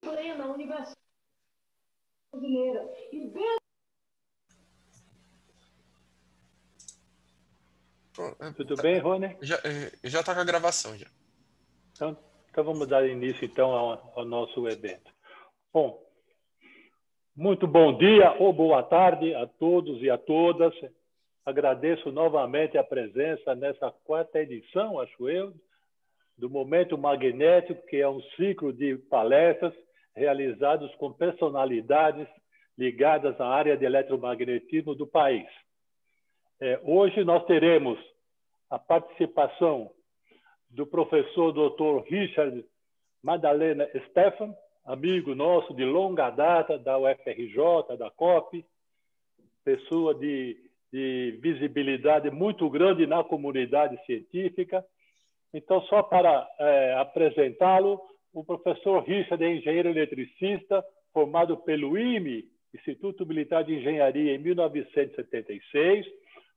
plena universidade brasileira. E Tudo bem, Rony? Já está com a gravação, já. Então vamos dar início, então, ao nosso evento. Bom, muito bom dia ou boa tarde a todos e a todas. Agradeço novamente a presença nessa quarta edição, acho eu, do Momento Magnético, que é um ciclo de palestras realizados com personalidades ligadas à área de eletromagnetismo do país. Hoje nós teremos a participação do professor Dr. Richard Madalena Stefan, amigo nosso de longa data da UFRJ, da COP, pessoa de visibilidade muito grande na comunidade científica. Então, só para apresentá-lo, o professor Richard é engenheiro eletricista, formado pelo IME, Instituto Militar de Engenharia, em 1976,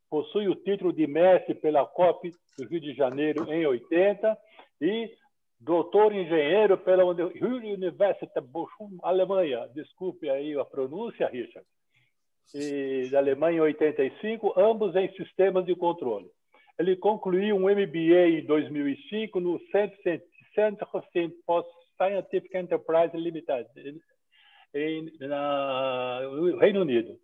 possui o título de mestre pela COP do Rio de Janeiro em 80 e doutor engenheiro pela Universität Bochum, Alemanha. Desculpe aí a pronúncia, Richard. E da Alemanha em 85, ambos em sistemas de controle. Ele concluiu um MBA em 2005 no Center for Scientific Enterprise Limited, no Reino Unido,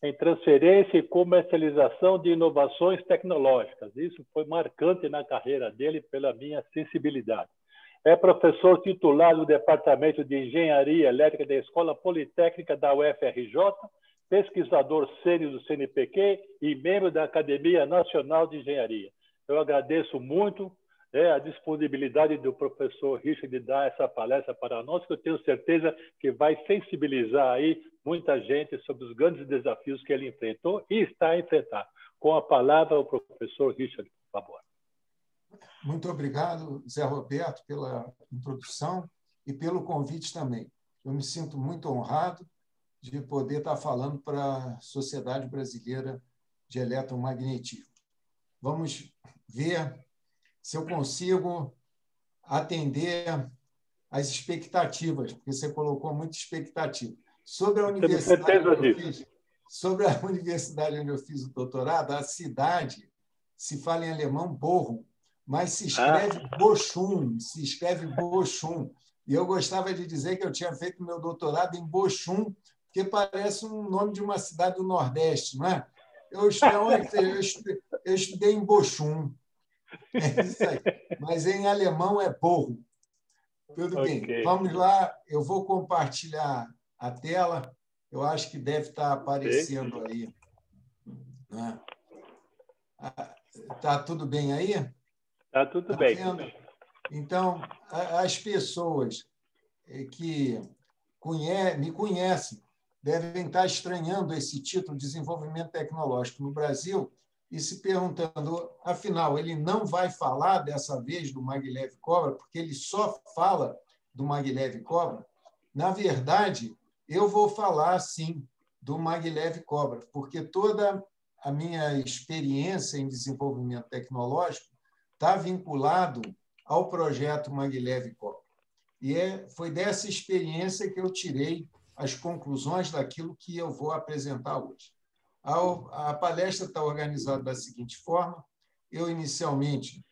em transferência e comercialização de inovações tecnológicas. Isso foi marcante na carreira dele pela minha sensibilidade. É professor titular do Departamento de Engenharia Elétrica da Escola Politécnica da UFRJ, pesquisador sênior do CNPq e membro da Academia Nacional de Engenharia. Eu agradeço muito a disponibilidade do professor Richard de dar essa palestra para nós, que eu tenho certeza que vai sensibilizar aí muita gente sobre os grandes desafios que ele enfrentou e está a enfrentar. Com a palavra, o professor Richard, por favor. Muito obrigado, Zé Roberto, pela introdução e pelo convite também. Eu me sinto muito honrado de poder estar falando para a Sociedade Brasileira de Eletromagnetismo. Vamos ver se eu consigo atender às expectativas, porque você colocou muita expectativa. Sobre a universidade onde eu fiz o doutorado, a cidade se fala em alemão Bochum, mas se escreve Bochum, se escreve Bochum. E eu gostava de dizer que eu tinha feito meu doutorado em Bochum, porque parece um nome de uma cidade do Nordeste, não é? Eu estudei em Bochum. É isso aí. Mas em alemão é Bochum. Tudo bem. Vamos lá, eu vou compartilhar a tela. Eu acho que deve estar aparecendo aí. Está tudo bem aí? Está tudo bem. Vendo? Então, as pessoas que me conhecem devem estar estranhando esse título de desenvolvimento tecnológico no Brasil e se perguntando, afinal, ele não vai falar dessa vez do Maglev Cobra, porque ele só fala do Maglev Cobra. Na verdade, eu vou falar, sim, do Maglev Cobra, porque toda a minha experiência em desenvolvimento tecnológico está vinculado ao projeto Maglev Cobra. E foi dessa experiência que eu tirei as conclusões daquilo que eu vou apresentar hoje. A palestra está organizada da seguinte forma: eu, inicialmente,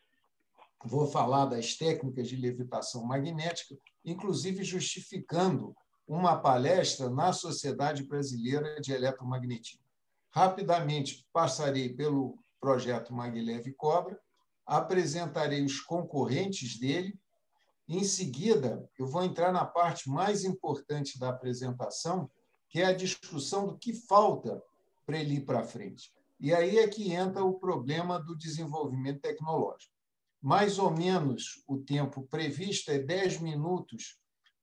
vou falar das técnicas de levitação magnética, inclusive justificando uma palestra na Sociedade Brasileira de Eletromagnetismo. Rapidamente passarei pelo projeto Maglev Cobra, apresentarei os concorrentes dele. Em seguida, eu vou entrar na parte mais importante da apresentação, que é a discussão do que falta para ele ir para frente. E aí é que entra o problema do desenvolvimento tecnológico. Mais ou menos o tempo previsto é 10 minutos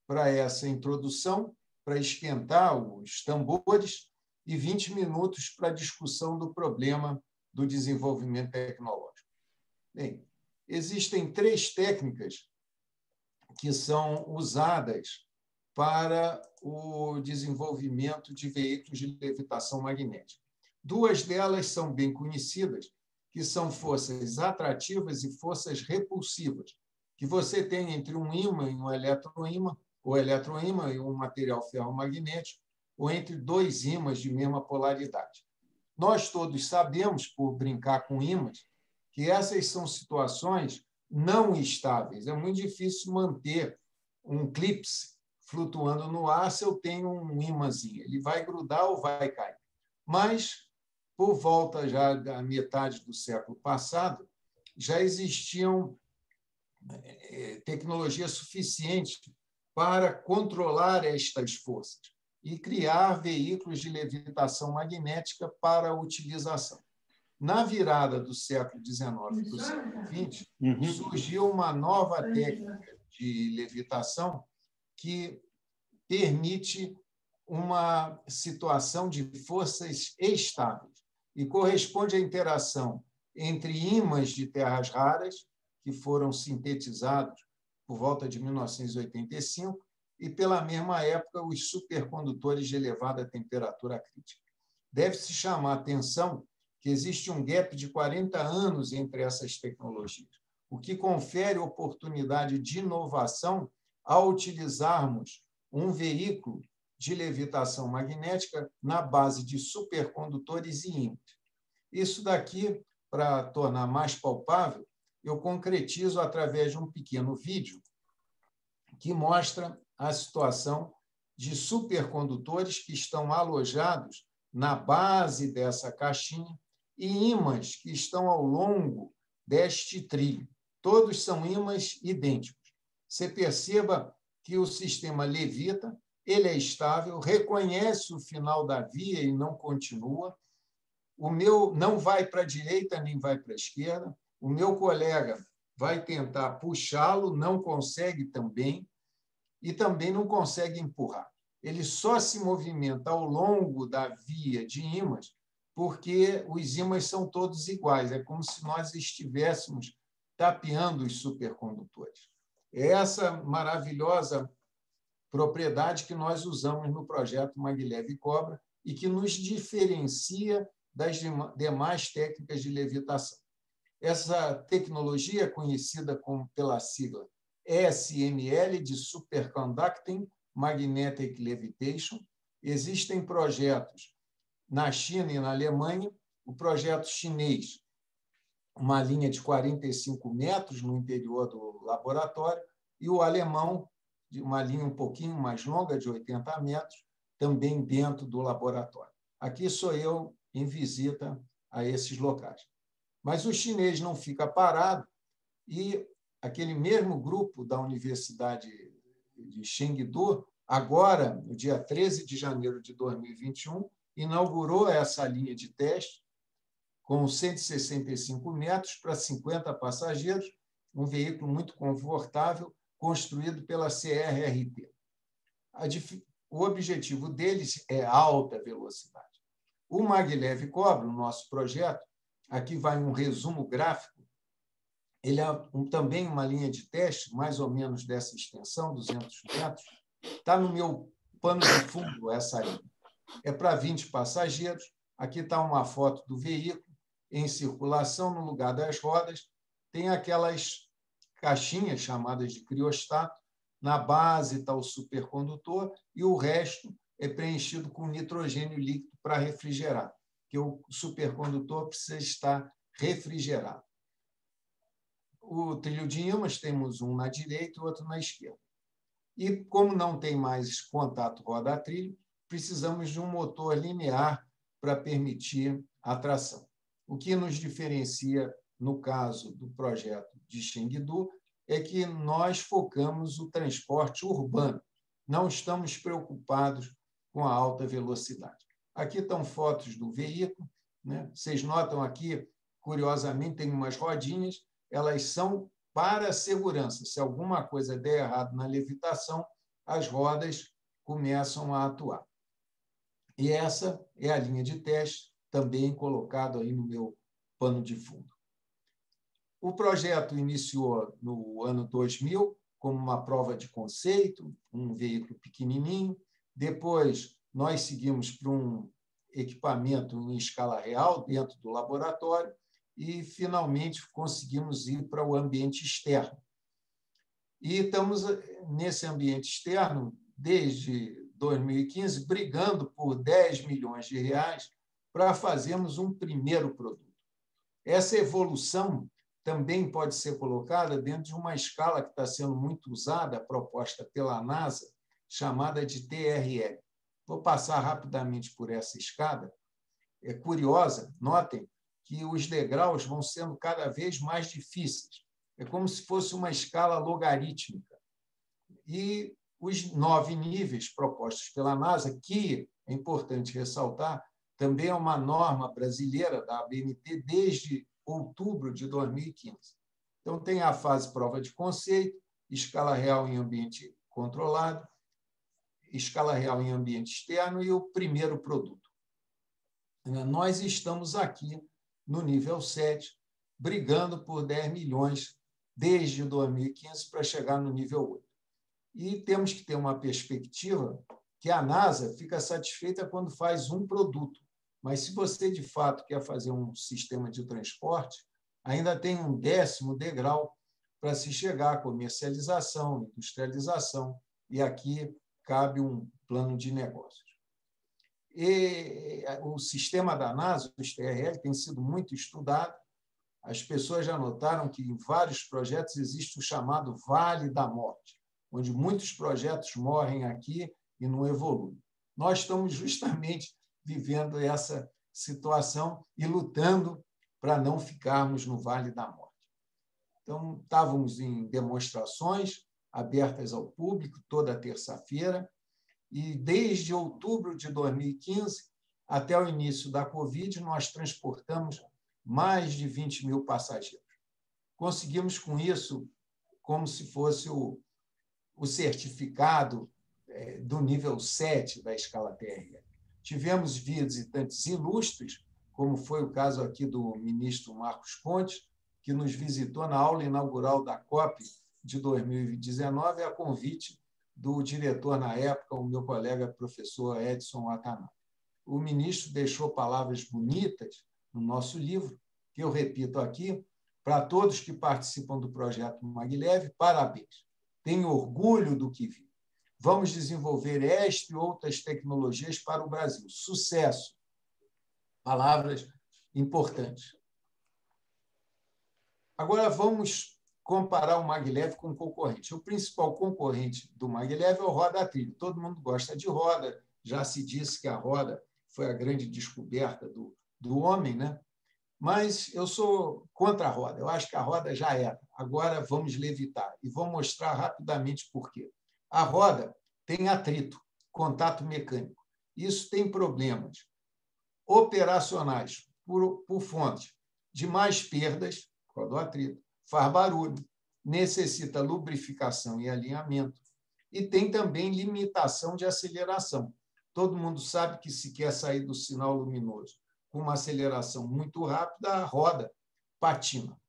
para essa introdução, para esquentar os tambores, e 20 minutos para a discussão do problema do desenvolvimento tecnológico. Bem, existem 3 técnicas que são usadas para o desenvolvimento de veículos de levitação magnética. 2 delas são bem conhecidas, que são forças atrativas e forças repulsivas, que você tem entre um ímã e um eletroímã, ou eletroímã e um material ferromagnético, ou entre dois ímãs de mesma polaridade. Nós todos sabemos, por brincar com ímãs, que essas são situações não estáveis. É muito difícil manter um clípse flutuando no ar se eu tenho um ímãzinho. Ele vai grudar ou vai cair. Mas, por volta já da metade do século passado, já existiam tecnologias suficientes para controlar estas forças e criar veículos de levitação magnética para a utilização. Na virada do século XIX para o século XX, surgiu uma nova técnica de levitação que permite uma situação de forças estáveis e corresponde à interação entre ímãs de terras raras, que foram sintetizados por volta de 1985, e, pela mesma época, os supercondutores de elevada temperatura crítica. Deve-se chamar a atenção que existe um gap de 40 anos entre essas tecnologias, o que confere oportunidade de inovação ao utilizarmos um veículo de levitação magnética na base de supercondutores e ímãs. Isso daqui, para tornar mais palpável, eu concretizo através de um pequeno vídeo que mostra a situação de supercondutores que estão alojados na base dessa caixinha e ímãs que estão ao longo deste trilho. Todos são ímãs idênticos. Você perceba que o sistema levita, ele é estável, reconhece o final da via e não continua. O meu não vai para a direita nem vai para a esquerda. O meu colega vai tentar puxá-lo, não consegue também, e também não consegue empurrar. Ele só se movimenta ao longo da via de ímãs porque os ímãs são todos iguais. É como se nós estivéssemos tapeando os supercondutores. É essa maravilhosa propriedade que nós usamos no projeto Maglev e Cobra e que nos diferencia das demais técnicas de levitação. Essa tecnologia é conhecida pela sigla SML, de Superconducting Magnetic Levitation. Existem projetos na China e na Alemanha. O projeto chinês, uma linha de 45 metros no interior do laboratório, e o alemão, de uma linha um pouquinho mais longa, de 80 metros, também dentro do laboratório. Aqui sou eu em visita a esses locais. Mas o chinês não fica parado e aquele mesmo grupo da Universidade de Chengdu, agora, no dia 13 de janeiro de 2021, inaugurou essa linha de teste com 165 metros para 50 passageiros, um veículo muito confortável, construído pela CRRT. O objetivo deles é alta velocidade. O Maglev Cobra, o nosso projeto, aqui vai um resumo gráfico, ele é também uma linha de teste, mais ou menos dessa extensão, 200 metros. Está no meu pano de fundo essa linha. É para 20 passageiros. Aqui está uma foto do veículo em circulação no lugar das rodas. Tem aquelas caixinhas chamadas de criostato. Na base está o supercondutor e o resto é preenchido com nitrogênio líquido para refrigerar, porque o supercondutor precisa estar refrigerado. O trilho de ímãs, temos um na direita e outro na esquerda. E, como não tem mais contato roda-trilho, precisamos de um motor linear para permitir a tração. O que nos diferencia, no caso do projeto de Chengdu, é que nós focamos o transporte urbano. Não estamos preocupados com a alta velocidade. Aqui estão fotos do veículo, né? Vocês notam aqui, curiosamente, tem umas rodinhas, elas são para a segurança. Se alguma coisa der errado na levitação, as rodas começam a atuar. E essa é a linha de teste, também colocado aí no meu pano de fundo. O projeto iniciou no ano 2000, como uma prova de conceito, um veículo pequenininho. Depois, nós seguimos para um equipamento em escala real, dentro do laboratório, e, finalmente, conseguimos ir para o ambiente externo. E estamos nesse ambiente externo desde 2015, brigando por 10 milhões de reais para fazermos um primeiro produto. Essa evolução também pode ser colocada dentro de uma escala que está sendo muito usada, proposta pela NASA, chamada de TRL. Vou passar rapidamente por essa escada. É curiosa, notem que os degraus vão sendo cada vez mais difíceis. É como se fosse uma escala logarítmica. E os 9 níveis propostos pela NASA, que, é importante ressaltar, também é uma norma brasileira da ABNT desde outubro de 2015. Então, tem a fase prova de conceito, escala real em ambiente controlado, escala real em ambiente externo e o primeiro produto. Nós estamos aqui no nível 7, brigando por 10 milhões desde 2015 para chegar no nível 8. E temos que ter uma perspectiva que a NASA fica satisfeita quando faz um produto. Mas, se você, de fato, quer fazer um sistema de transporte, ainda tem um 10º degrau para se chegar à comercialização, industrialização, e aqui cabe um plano de negócios. E o sistema da NASA, os TRL, tem sido muito estudado. As pessoas já notaram que em vários projetos existe o chamado Vale da Morte, onde muitos projetos morrem aqui e não evoluem. Nós estamos justamente vivendo essa situação e lutando para não ficarmos no Vale da Morte. Então, estávamos em demonstrações abertas ao público toda terça-feira, e desde outubro de 2015 até o início da Covid, nós transportamos mais de 20 mil passageiros. Conseguimos, com isso, como se fosse o certificado do nível 7 da escala TRL. Tivemos visitantes ilustres, como foi o caso aqui do ministro Marcos Pontes, que nos visitou na aula inaugural da COP de 2019, a convite do diretor, na época, o meu colega professor Edson Watanabe. O ministro deixou palavras bonitas no nosso livro, que eu repito aqui, para todos que participam do projeto Maglev, parabéns. Tenho orgulho do que vi. Vamos desenvolver esta e outras tecnologias para o Brasil. Sucesso. Palavras importantes. Agora, vamos comparar o Maglev com o concorrente. O principal concorrente do Maglev é o roda-trilho. Todo mundo gosta de roda. Já se disse que a roda foi a grande descoberta do homem, né? Mas eu sou contra a roda. Eu acho que a roda já era. Agora vamos levitar. E vou mostrar rapidamente por quê. A roda tem atrito, contato mecânico. Isso tem problemas operacionais por fonte de mais perdas, por causa do atrito, faz barulho, necessita lubrificação e alinhamento, e tem também limitação de aceleração. Todo mundo sabe que, se quer sair do sinal luminoso com uma aceleração muito rápida, a roda patina.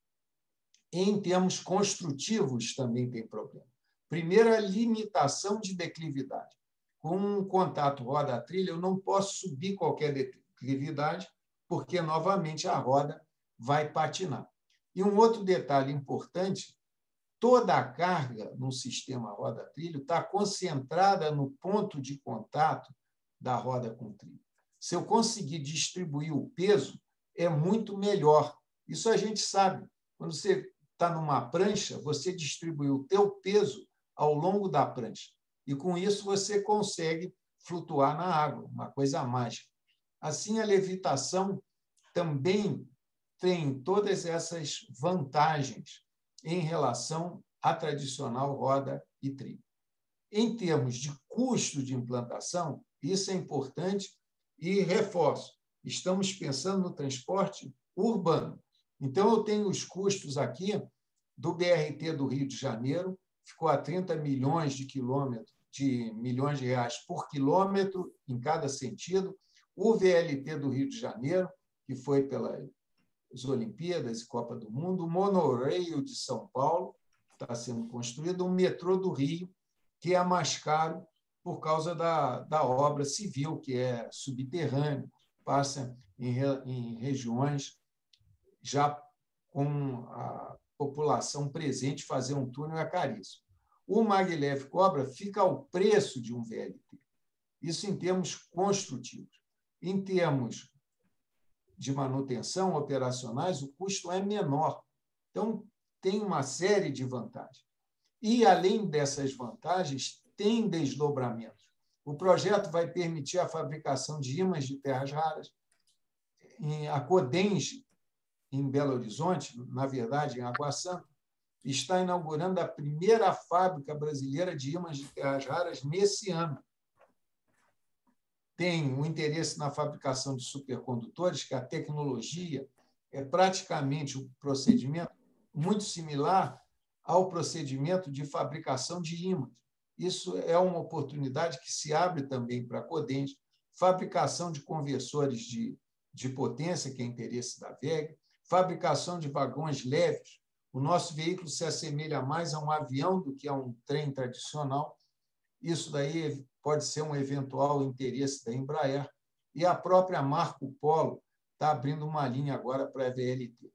Em termos construtivos, também tem problema. Primeiro, a limitação de declividade. Com um contato roda-trilha, eu não posso subir qualquer declividade, porque, novamente, a roda vai patinar. E um outro detalhe importante, toda a carga no sistema roda-trilho está concentrada no ponto de contato da roda com o trilho. Se eu conseguir distribuir o peso, é muito melhor. Isso a gente sabe. Quando você está numa prancha, você distribui o teu peso ao longo da prancha. E, com isso, você consegue flutuar na água, uma coisa mágica. Assim, a levitação também tem todas essas vantagens em relação à tradicional roda e trilho. Em termos de custo de implantação, isso é importante e reforço. Estamos pensando no transporte urbano. Então, eu tenho os custos aqui do BRT do Rio de Janeiro, ficou a 30 milhões de reais por quilômetro em cada sentido. O VLT do Rio de Janeiro, que foi pelas Olimpíadas e Copa do Mundo, o monorail de São Paulo, está sendo construído, o metrô do Rio, que é mais caro por causa da obra civil, que é subterrâneo, passa em regiões já com a população presente, fazer um túnel é caríssimo. o Maglev Cobra fica ao preço de um VLT. Isso em termos construtivos. Em termos de manutenção operacionais, o custo é menor. Então, tem uma série de vantagens. E, além dessas vantagens, tem desdobramentos. O projeto vai permitir a fabricação de ímãs de terras raras. A Codenge, em Belo Horizonte, na verdade, em Água Santa, está inaugurando a primeira fábrica brasileira de ímãs de terras raras nesse ano. Tem um interesse na fabricação de supercondutores, que a tecnologia é praticamente um procedimento muito similar ao procedimento de fabricação de ímãs. Isso é uma oportunidade que se abre também para a Codenge, fabricação de conversores de potência, que é interesse da VEG, fabricação de vagões leves. O nosso veículo se assemelha mais a um avião do que a um trem tradicional. Isso daí pode ser um eventual interesse da Embraer. E a própria Marco Polo está abrindo uma linha agora para a VLT.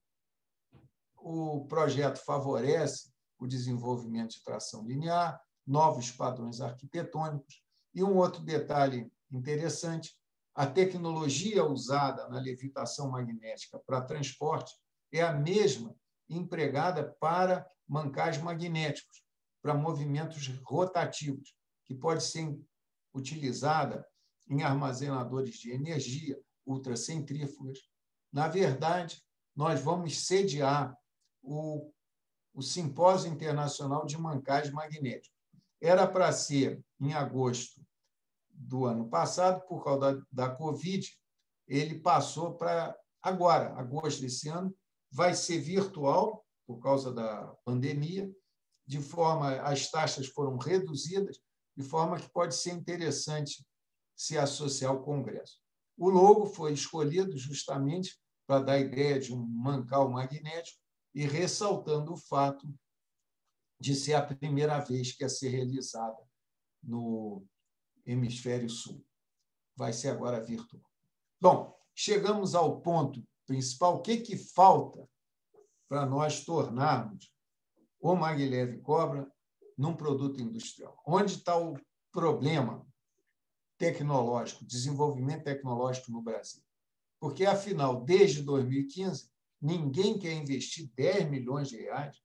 O projeto favorece o desenvolvimento de tração linear, novos padrões arquitetônicos. E um outro detalhe interessante, a tecnologia usada na levitação magnética para transporte é a mesma empregada para mancais magnéticos, para movimentos rotativos, que pode ser utilizada em armazenadores de energia, ultracentrífugas. Na verdade, nós vamos sediar o Simpósio Internacional de Mancais Magnéticos. Era para ser em agosto do ano passado, por causa da Covid, ele passou para agora, agosto desse ano, vai ser virtual, por causa da pandemia, de forma, as taxas foram reduzidas, de forma que pode ser interessante se associar ao Congresso. O logo foi escolhido justamente para dar a ideia de um mancal magnético e ressaltando o fato de ser a primeira vez que ia ser realizada no Hemisfério Sul. Vai ser agora virtual. Bom, chegamos ao ponto principal. O que falta para nós tornarmos o Maglev Cobra num produto industrial? Onde está o problema tecnológico, desenvolvimento tecnológico no Brasil? Porque, afinal, desde 2015, ninguém quer investir 10 milhões de reais.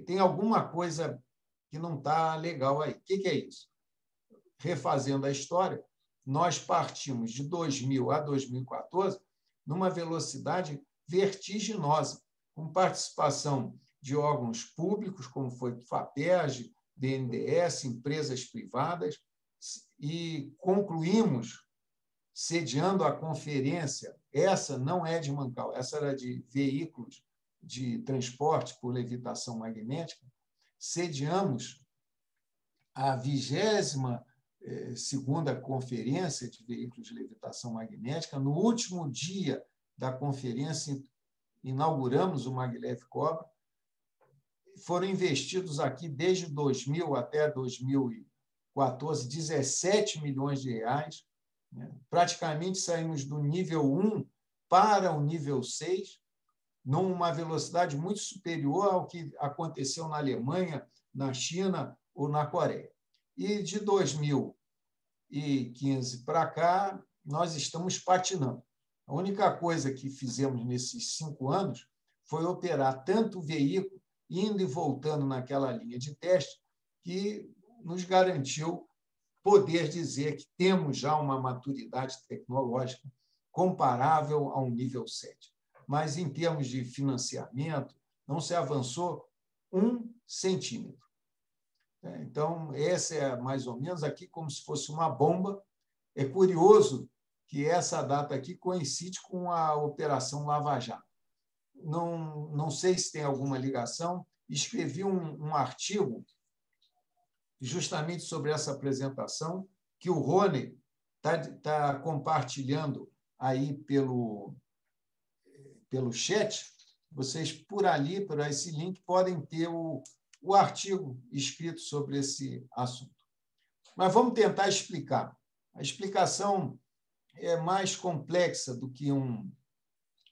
Tem alguma coisa que não está legal aí. O que é isso? Refazendo a história, nós partimos de 2000 a 2014 numa velocidade vertiginosa, com participação de órgãos públicos, como foi FAPERJ, BNDES, empresas privadas, e concluímos sediando a conferência. Essa não é de Mancal, essa era de veículos de transporte por levitação magnética. Sediamos a 22ª Conferência de Veículos de Levitação Magnética. No último dia da conferência, inauguramos o Maglev Cobra. Foram investidos aqui, desde 2000 até 2014, 17 milhões de reais. Praticamente saímos do nível 1 para o nível 6, numa velocidade muito superior ao que aconteceu na Alemanha, na China ou na Coreia. E de 2015 para cá, nós estamos patinando. A única coisa que fizemos nesses 5 anos foi operar tanto o veículo, indo e voltando naquela linha de teste, que nos garantiu poder dizer que temos já uma maturidade tecnológica comparável a um nível 7. Mas, em termos de financiamento, não se avançou 1 centímetro. Então, essa é mais ou menos aqui como se fosse uma bomba. É curioso que essa data aqui coincide com a Operação Lava Jato. Não sei se tem alguma ligação. Escrevi um artigo justamente sobre essa apresentação, que o Rony está compartilhando aí pelo chat. Vocês, por ali, por esse link, podem ter o artigo escrito sobre esse assunto. Mas vamos tentar explicar. A explicação é mais complexa do que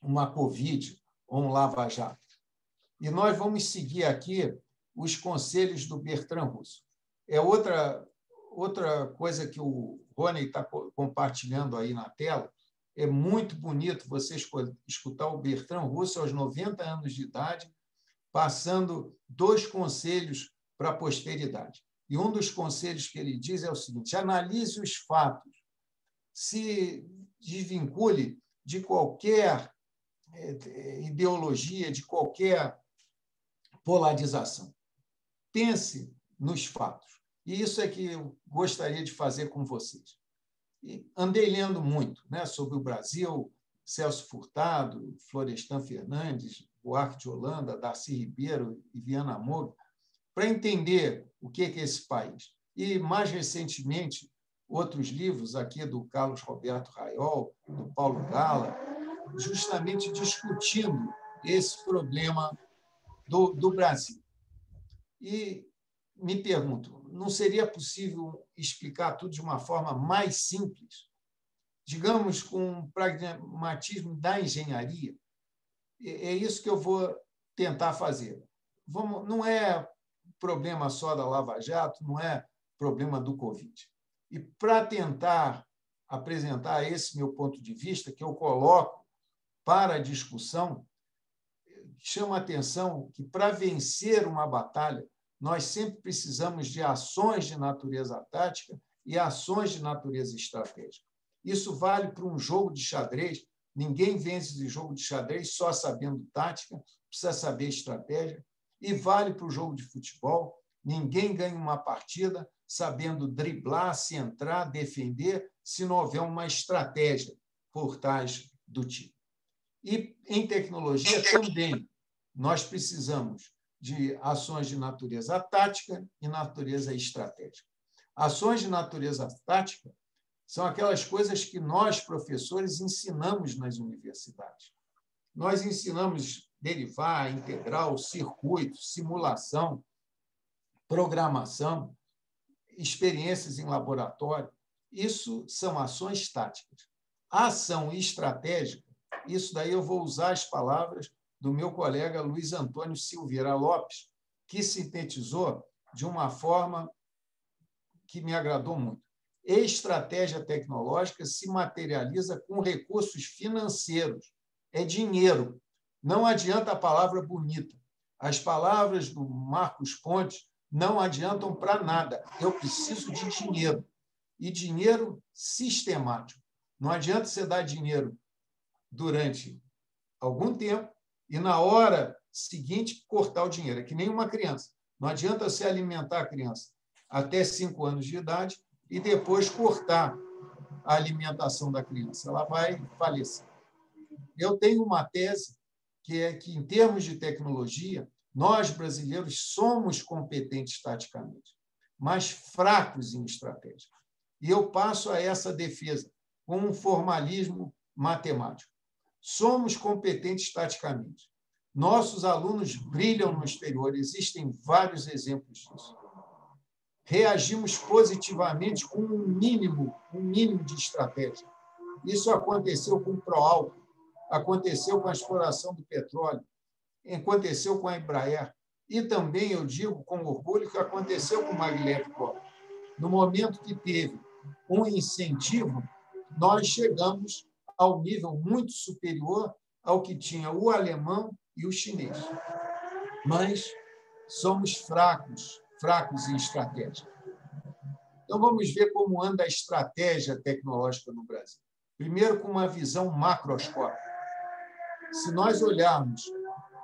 uma Covid ou um lava-jato. E nós vamos seguir aqui os conselhos do Bertrand Russell. é outra coisa que o Rony está compartilhando aí na tela. É muito bonito você escutar o Bertrand Russell, aos 90 anos de idade, passando 2 conselhos para a posteridade. E um dos conselhos que ele diz é o seguinte: analise os fatos, se desvincule de qualquer ideologia, de qualquer polarização. Pense nos fatos. E isso é que eu gostaria de fazer com vocês. E andei lendo muito, né, sobre o Brasil, Celso Furtado, Florestan Fernandes, Buarque de Holanda, Darcy Ribeiro e Viana Moura, para entender o que é esse país. E, mais recentemente, outros livros aqui do Carlos Roberto Raiol, do Paulo Gala, justamente discutindo esse problema do Brasil. E me pergunto, não seria possível explicar tudo de uma forma mais simples? Digamos, com um pragmatismo da engenharia? É isso que eu vou tentar fazer. Não é problema só da Lava Jato, não é problema do Covid. E para tentar apresentar esse meu ponto de vista, que eu coloco para a discussão, chama a atenção que, para vencer uma batalha, nós sempre precisamos de ações de natureza tática e ações de natureza estratégica. Isso vale para um jogo de xadrez. Ninguém vence de jogo de xadrez só sabendo tática, precisa saber estratégia. E vale para o jogo de futebol. Ninguém ganha uma partida sabendo driblar, centrar, defender, se não houver uma estratégia por trás do time. E, em tecnologia, também, nós precisamos de ações de natureza tática e natureza estratégica. Ações de natureza tática são aquelas coisas que nós, professores, ensinamos nas universidades. Nós ensinamos derivar, integral, circuito, simulação, programação, experiências em laboratório. Isso são ações táticas. A ação estratégica, isso daí eu vou usar as palavras do meu colega Luiz Antônio Silveira Lopes, que sintetizou de uma forma que me agradou muito. Estratégia tecnológica se materializa com recursos financeiros. É dinheiro. Não adianta a palavra bonita. As palavras do Marcos Pontes não adiantam para nada. Eu preciso de dinheiro. E dinheiro sistemático. Não adianta você dar dinheiro durante algum tempo e, na hora seguinte, cortar o dinheiro. É que nem uma criança. Não adianta você alimentar a criança até 5 anos de idade e depois cortar a alimentação da criança. Ela vai falecer. Eu tenho uma tese que é que, em termos de tecnologia, nós, brasileiros, somos competentes taticamente, mas fracos em estratégia. E eu passo a essa defesa com um formalismo matemático. Somos competentes taticamente. Nossos alunos brilham no exterior, existem vários exemplos disso. Reagimos positivamente com um mínimo de estratégia. Isso aconteceu com o Proálcool, aconteceu com a exploração do petróleo, aconteceu com a Embraer, e também, eu digo com orgulho, que aconteceu com o Maglev Corp. No momento que teve um incentivo, nós chegamos ao nível muito superior ao que tinha o alemão e o chinês. Mas somos fracos em estratégia. Então, vamos ver como anda a estratégia tecnológica no Brasil. Primeiro, com uma visão macroscópica. Se nós olharmos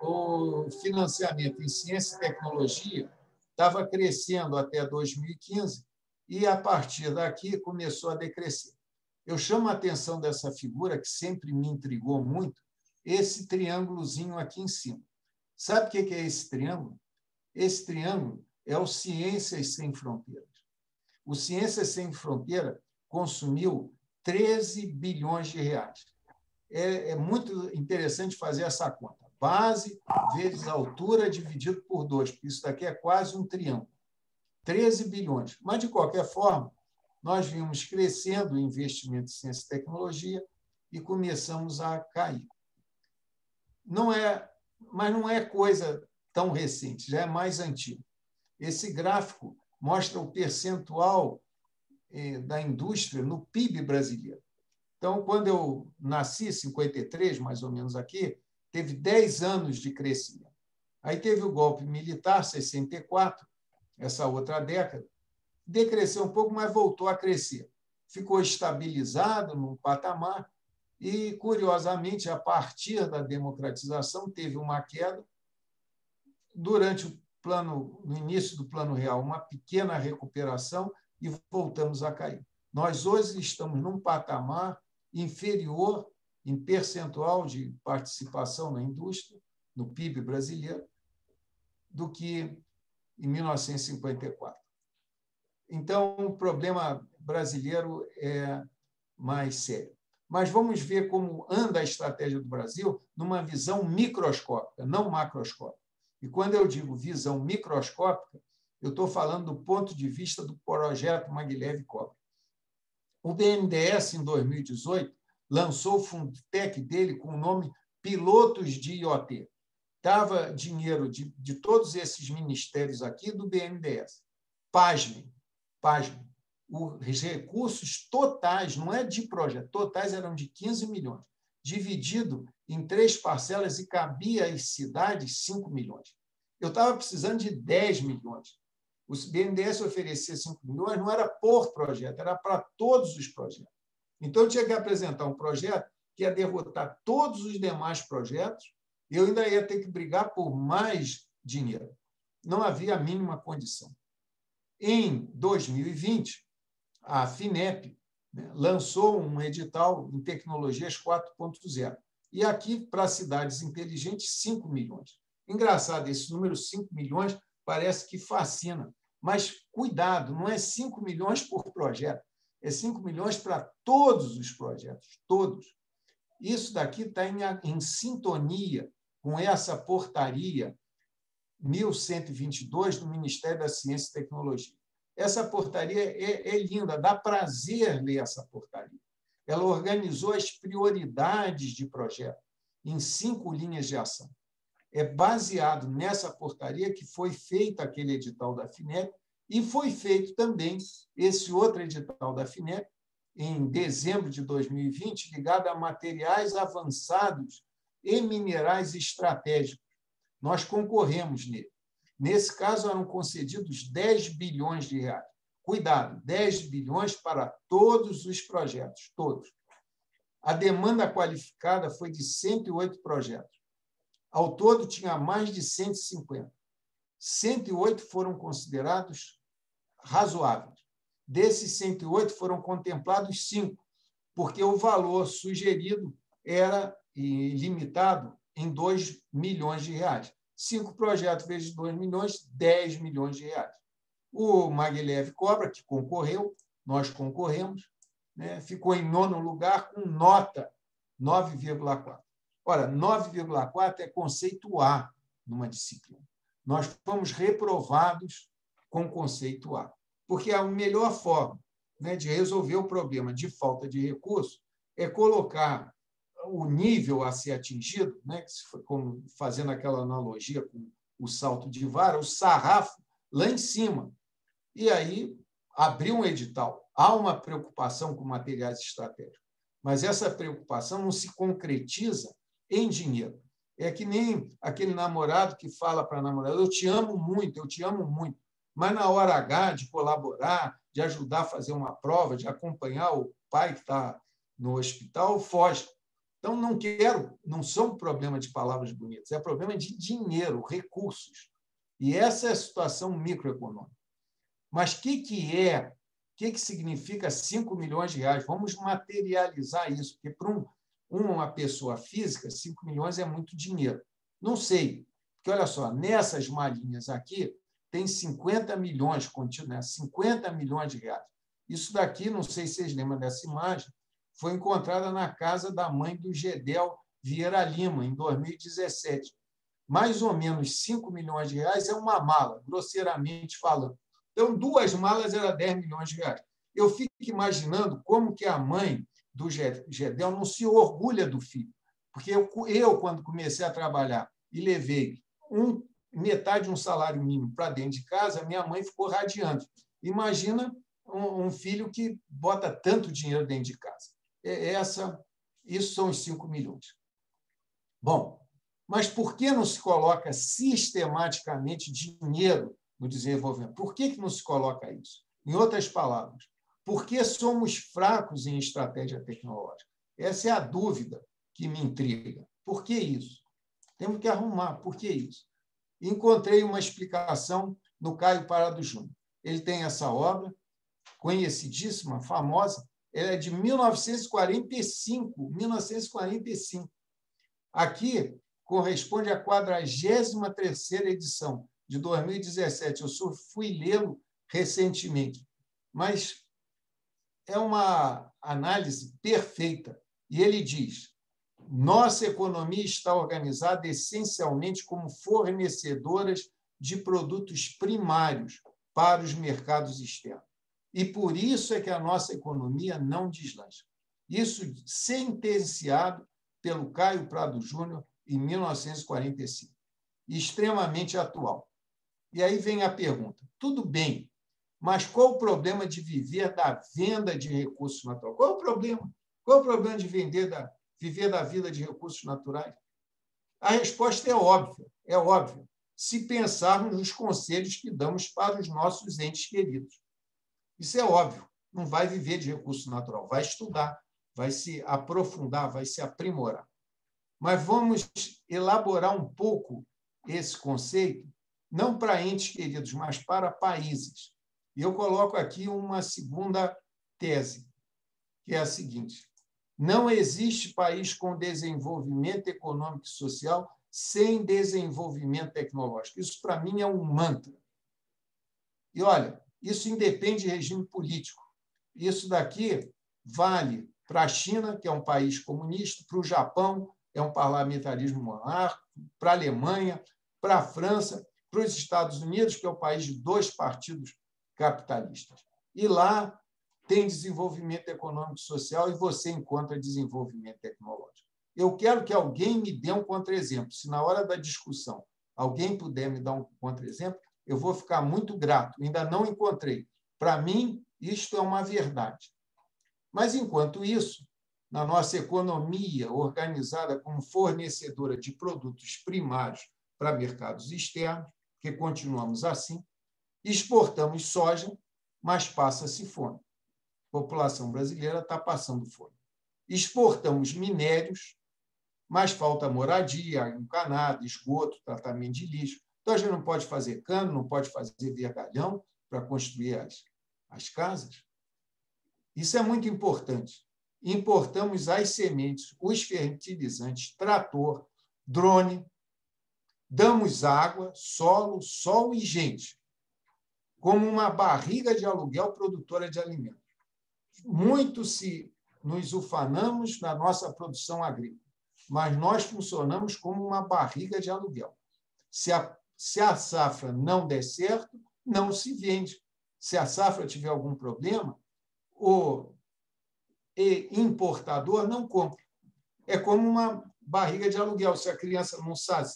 o financiamento em ciência e tecnologia, estava crescendo até 2015 e, a partir daqui, começou a decrescer. Eu chamo a atenção dessa figura, que sempre me intrigou muito, esse triângulozinho aqui em cima. Sabe o que é esse triângulo? Esse triângulo é o Ciências Sem Fronteiras. O Ciências Sem Fronteira consumiu 13 bilhões de reais. É muito interessante fazer essa conta. Base vezes altura dividido por 2, porque isso daqui é quase um triângulo. 13 bilhões. Mas, de qualquer forma, nós vimos crescendo o investimento em ciência e tecnologia e começamos a cair. Mas não é coisa tão recente, já é mais antigo. Esse gráfico mostra o percentual da indústria no PIB brasileiro. Então, quando eu nasci, em 53, mais ou menos aqui, teve 10 anos de crescimento. Aí teve o golpe militar, 64, essa outra década, decresceu um pouco, mas voltou a crescer. Ficou estabilizado num patamar e, curiosamente, a partir da democratização, teve uma queda. Durante no início do Plano Real, uma pequena recuperação e voltamos a cair. Nós hoje estamos num patamar inferior em percentual de participação na indústria, no PIB brasileiro, do que em 1954. Então, o problema brasileiro é mais sério. Mas vamos ver como anda a estratégia do Brasil numa visão microscópica, não macroscópica. E quando eu digo visão microscópica, eu estou falando do ponto de vista do projeto Maglev Cobra. O BNDES, em 2018, lançou o Fundtech dele com o nome Pilotos de IoT. Estava dinheiro de todos esses ministérios aqui do BNDES. Pasmem. Os recursos totais, não é de projeto, totais eram de 15 milhões, dividido em 3 parcelas e cabia às cidades 5 milhões. Eu estava precisando de 10 milhões. O BNDES oferecia 5 milhões, não era por projeto, era para todos os projetos. Então, eu tinha que apresentar um projeto que ia derrotar todos os demais projetos e eu ainda ia ter que brigar por mais dinheiro. Não havia a mínima condição. Em 2020, a FINEP lançou um edital em tecnologias 4.0. E aqui, para cidades inteligentes, 5 milhões. Engraçado, esse número 5 milhões parece que fascina. Mas, cuidado, não é 5 milhões por projeto, é 5 milhões para todos os projetos, todos. Isso daqui está em sintonia com essa portaria 1122 do Ministério da Ciência e Tecnologia. Essa portaria é linda, dá prazer ler essa portaria. Ela organizou as prioridades de projeto em 5 linhas de ação. É baseado nessa portaria que foi feito aquele edital da FINEP e foi feito também esse outro edital da FINEP em dezembro de 2020, ligado a materiais avançados e minerais estratégicos. Nós concorremos nele. Nesse caso, eram concedidos 10 bilhões de reais. Cuidado, 10 bilhões para todos os projetos, todos. A demanda qualificada foi de 108 projetos. Ao todo, tinha mais de 150. 108 foram considerados razoáveis. Desses 108, foram contemplados 5, porque o valor sugerido era limitado em 2 milhões de reais. 5 projetos vezes 2 milhões, 10 milhões de reais. O Maglev Cobra, que concorreu, nós concorremos, ficou em 9º lugar com nota 9,4. Ora, 9,4 é conceito A numa disciplina. Nós fomos reprovados com conceito A, porque a melhor forma de resolver o problema de falta de recurso é colocar o nível a ser atingido, como fazendo aquela analogia com o salto de vara, o sarrafo lá em cima. E aí abriu um edital. Há uma preocupação com materiais estratégicos, mas essa preocupação não se concretiza em dinheiro. É que nem aquele namorado que fala para a namorada: eu te amo muito, mas na hora H de colaborar, de ajudar a fazer uma prova, de acompanhar o pai que está no hospital, foge. Então, não quero, não são problema de palavras bonitas, é problema de dinheiro, recursos. E essa é a situação microeconômica. Mas o que significa 5 milhões de reais? Vamos materializar isso, porque para uma pessoa física, 5 milhões é muito dinheiro. Não sei, porque, olha só, nessas malinhas aqui, tem 50 milhões contidos, 50 milhões de reais. Isso daqui, não sei se vocês lembram dessa imagem, foi encontrada na casa da mãe do Gedel Vieira Lima, em 2017. Mais ou menos 5 milhões de reais é uma mala, grosseiramente falando. Então, 2 malas era 10 milhões de reais. Eu fico imaginando como que a mãe do Gedel não se orgulha do filho. Porque eu, quando comecei a trabalhar e levei um metade de um salário mínimo para dentro de casa, minha mãe ficou radiante. Imagina um filho que bota tanto dinheiro dentro de casa. Isso são os 5 milhões. Bom, mas por que não se coloca sistematicamente dinheiro no desenvolvimento? Por que não se coloca isso? Em outras palavras, por que somos fracos em estratégia tecnológica? Essa é a dúvida que me intriga. Por que isso? Temos que arrumar. Por que isso? Encontrei uma explicação no Caio Prado Júnior. Ele tem essa obra, conhecidíssima, famosa, ela é de 1945. 1945. Aqui corresponde à 43ª edição, de 2017. Eu fui lê-lo recentemente, mas é uma análise perfeita. E ele diz: nossa economia está organizada essencialmente como fornecedoras de produtos primários para os mercados externos. E por isso é que a nossa economia não deslancha. Isso sentenciado pelo Caio Prado Júnior em 1945. Extremamente atual. E aí vem a pergunta: tudo bem, mas qual o problema de viver da venda de recursos naturais? Qual o problema? Qual o problema de viver da vida de recursos naturais? A resposta é óbvia, é óbvia, se pensarmos nos conselhos que damos para os nossos entes queridos. Isso é óbvio, não vai viver de recurso natural, vai estudar, vai se aprofundar, vai se aprimorar. Mas vamos elaborar um pouco esse conceito, não para entes queridos, mas para países. E eu coloco aqui uma segunda tese, que é a seguinte: não existe país com desenvolvimento econômico e social sem desenvolvimento tecnológico. Isso, para mim, é um mantra. E, olha, isso independe de regime político. Isso daqui vale para a China, que é um país comunista, para o Japão, é um parlamentarismo monárquico, para a Alemanha, para a França, para os Estados Unidos, que é um país de 2 partidos capitalistas. E lá tem desenvolvimento econômico e social e você encontra desenvolvimento tecnológico. Eu quero que alguém me dê um contra-exemplo. Se na hora da discussão alguém puder me dar um contra-exemplo, eu vou ficar muito grato. Ainda não encontrei. Para mim, isto é uma verdade. Mas, enquanto isso, na nossa economia organizada como fornecedora de produtos primários para mercados externos, que continuamos assim, exportamos soja, mas passa-se fome. A população brasileira está passando fome. Exportamos minérios, mas falta moradia, água encanada, esgoto, tratamento de lixo. Então, a gente não pode fazer cano, não pode fazer vergalhão para construir as casas. Isso é muito importante. Importamos as sementes, os fertilizantes, trator, drone, damos água, solo, sol e gente, como uma barriga de aluguel produtora de alimentos. Muito se nos ufanamos na nossa produção agrícola, mas nós funcionamos como uma barriga de aluguel. Se a safra não der certo, não se vende. Se a safra tiver algum problema, o importador não compra. É como uma barriga de aluguel. Se a criança não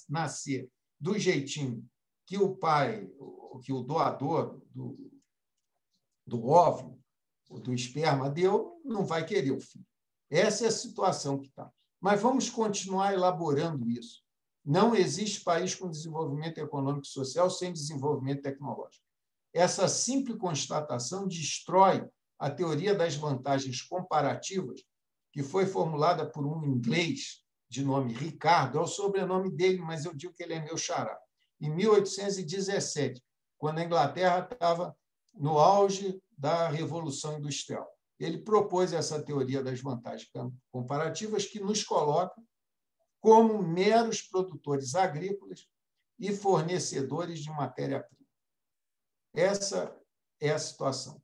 nascer do jeitinho que o pai, que o doador do óvulo, do esperma deu, não vai querer o filho. Essa é a situação que está. Mas vamos continuar elaborando isso. Não existe país com desenvolvimento econômico e social sem desenvolvimento tecnológico. Essa simples constatação destrói a teoria das vantagens comparativas, que foi formulada por um inglês de nome Ricardo, é o sobrenome dele, mas eu digo que ele é meu xará, em 1817, quando a Inglaterra estava no auge da Revolução Industrial. Ele propôs essa teoria das vantagens comparativas que nos coloca como meros produtores agrícolas e fornecedores de matéria-prima. Essa é a situação.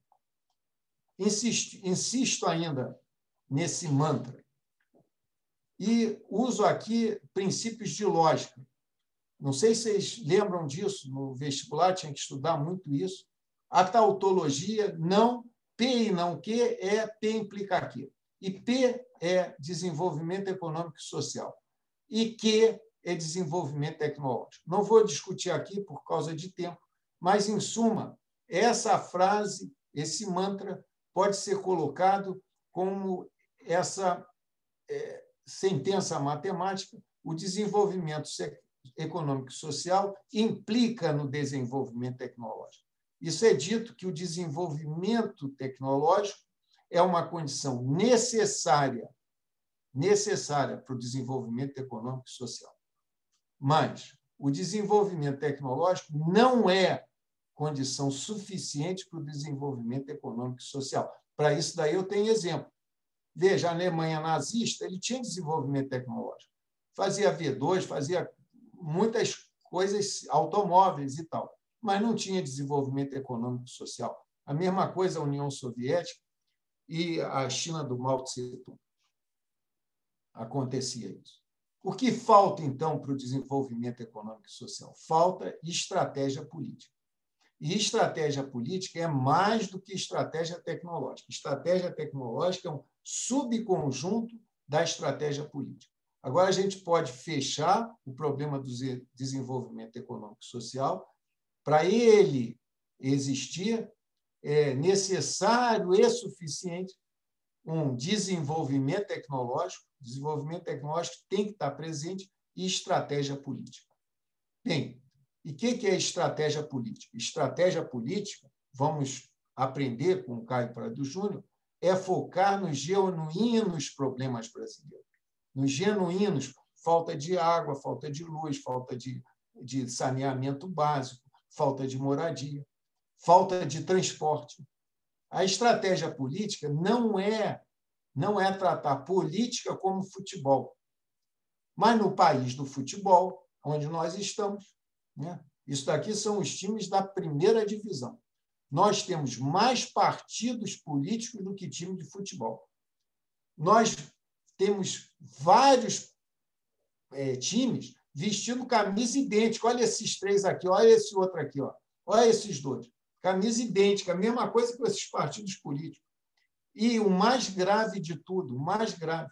Insisto ainda nesse mantra e uso aqui princípios de lógica. Não sei se vocês lembram disso, no vestibular tinha que estudar muito isso. A tautologia, não, P e não Q, é P implica Q. E P é desenvolvimento econômico e social. E Q é desenvolvimento tecnológico. Não vou discutir aqui por causa de tempo, mas, em suma, essa frase, esse mantra, pode ser colocado como essa sentença matemática: o desenvolvimento econômico e social implica no desenvolvimento tecnológico. Isso é dito que o desenvolvimento tecnológico é uma condição necessária para o desenvolvimento econômico e social. Mas o desenvolvimento tecnológico não é condição suficiente para o desenvolvimento econômico e social. Para isso daí eu tenho exemplo. Veja, a Alemanha nazista, ele tinha desenvolvimento tecnológico. Fazia V2, fazia muitas coisas, automóveis e tal, mas não tinha desenvolvimento econômico e social. A mesma coisa a União Soviética e a China do Mao Tse-tung. Acontecia isso. O que falta, então, para o desenvolvimento econômico e social? Falta estratégia política. E estratégia política é mais do que estratégia tecnológica. Estratégia tecnológica é um subconjunto da estratégia política. Agora, a gente pode fechar o problema do desenvolvimento econômico e social. Para ele existir, é necessário e suficiente um desenvolvimento tecnológico. Desenvolvimento tecnológico tem que estar presente e estratégia política. Bem, e o que é estratégia política? Estratégia política, vamos aprender com o Caio Prado Júnior, é focar nos genuínos problemas brasileiros. Nos genuínos, falta de água, falta de luz, falta de saneamento básico, falta de moradia, falta de transporte. A estratégia política não é tratar política como futebol. Mas no país do futebol, onde nós estamos, né? Isso daqui são os times da primeira divisão. Nós temos mais partidos políticos do que time de futebol. Nós temos vários times vestindo camisa idêntica. Olha esses três aqui, olha esse outro aqui, olha esses dois. Camisa idêntica, a mesma coisa que esses partidos políticos. E o mais grave de tudo, o mais grave,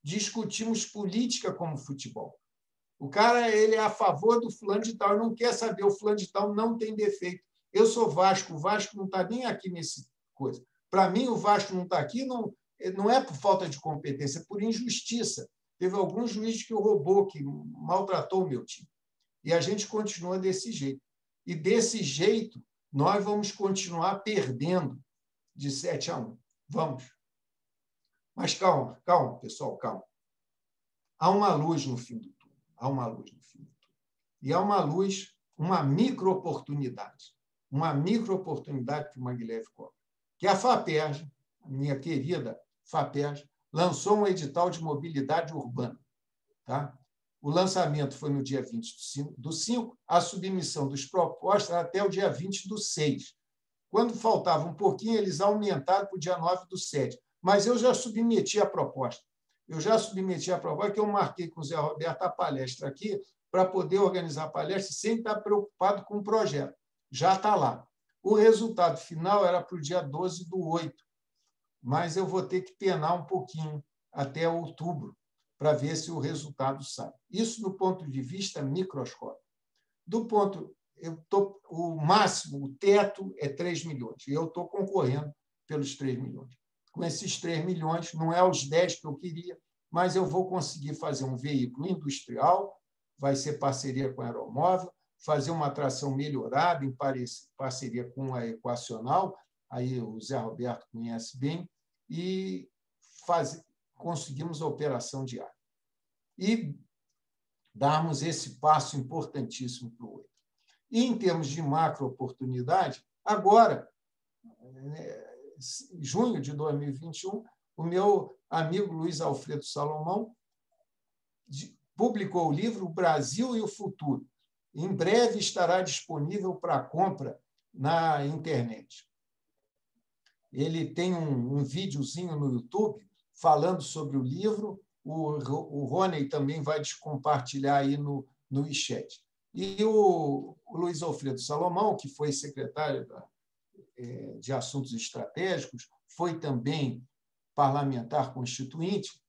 discutimos política como futebol. O cara ele é a favor do fulano de tal, não quer saber, o fulano de tal não tem defeito. Eu sou Vasco, o Vasco não está nem aqui nesse coisa. Para mim, o Vasco não está aqui, não é por falta de competência, é por injustiça. Teve algum juiz que roubou, que maltratou o meu time. E a gente continua desse jeito. E desse jeito, nós vamos continuar perdendo de 7-1. Vamos. Mas calma, pessoal, calma. Há uma luz no fim do túnel. Há uma luz no fim do túnel. E há uma luz, uma micro-oportunidade. Uma micro-oportunidade que o Maglev cobra. Que a FAPERJ, a minha querida FAPERJ, lançou um edital de mobilidade urbana. Tá? O lançamento foi no dia 20 do 5, a submissão dos propostas até o dia 20 do 6. Quando faltava um pouquinho, eles aumentaram para o dia 9 do 7. Mas eu já submeti a proposta. Que eu marquei com o Zé Roberto a palestra aqui para poder organizar a palestra sem estar preocupado com o projeto. Já está lá. O resultado final era para o dia 12 do 8, mas eu vou ter que penar um pouquinho até outubro para ver se o resultado sai. Isso do ponto de vista microscópico. O máximo, o teto é 3 milhões, e eu estou concorrendo pelos 3 milhões. Com esses 3 milhões, não é os 10 que eu queria, mas eu vou conseguir fazer um veículo industrial, vai ser parceria com a Aeromóvel, fazer uma tração melhorada em parceria com a Equacional, aí o Zé Roberto conhece bem, e conseguimos a operação diária. E darmos esse passo importantíssimo para o 8. E, em termos de macro-oportunidade, agora, em junho de 2021, o meu amigo Luiz Alfredo Salomão publicou o livro O Brasil e o Futuro. Em breve estará disponível para compra na internet. Ele tem um videozinho no YouTube falando sobre o livro. O Rony também vai compartilhar aí no chat. E o Luiz Alfredo Salomão, que foi secretário de Assuntos Estratégicos, foi também parlamentar constituinte,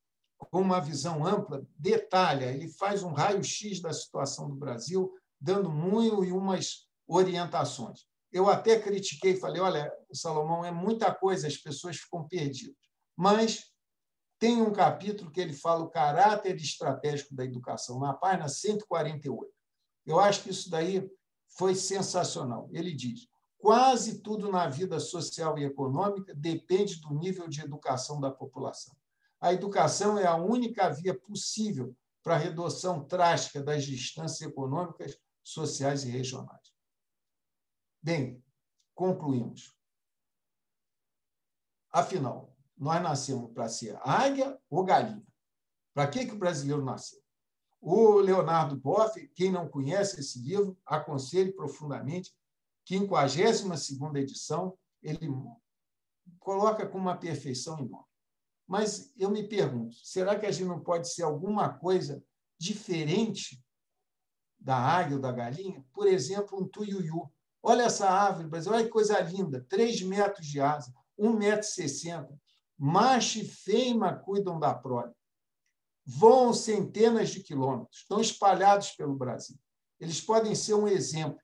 com uma visão ampla, detalha, ele faz um raio-x da situação do Brasil, dando muito e umas orientações. Eu até critiquei, falei, olha, Salomão, é muita coisa, as pessoas ficam perdidas. Mas tem um capítulo que ele fala o caráter estratégico da educação, na página 148. Eu acho que isso daí foi sensacional. Ele diz, quase tudo na vida social e econômica depende do nível de educação da população. A educação é a única via possível para a redução drástica das distâncias econômicas, sociais e regionais. Bem, concluímos. Afinal, nós nascemos para ser águia ou galinha? Para que o brasileiro nasceu? O Leonardo Boff, quem não conhece esse livro, aconselho profundamente, 52ª edição, ele coloca com uma perfeição enorme. Mas eu me pergunto, será que a gente não pode ser alguma coisa diferente da águia ou da galinha? Por exemplo, um tuiuiu. Olha essa árvore, Brasil, olha que coisa linda, 3 metros de asa, 1,60 m. Macho e fêmea cuidam da prole. Voam centenas de quilômetros, estão espalhados pelo Brasil. Eles podem ser um exemplo.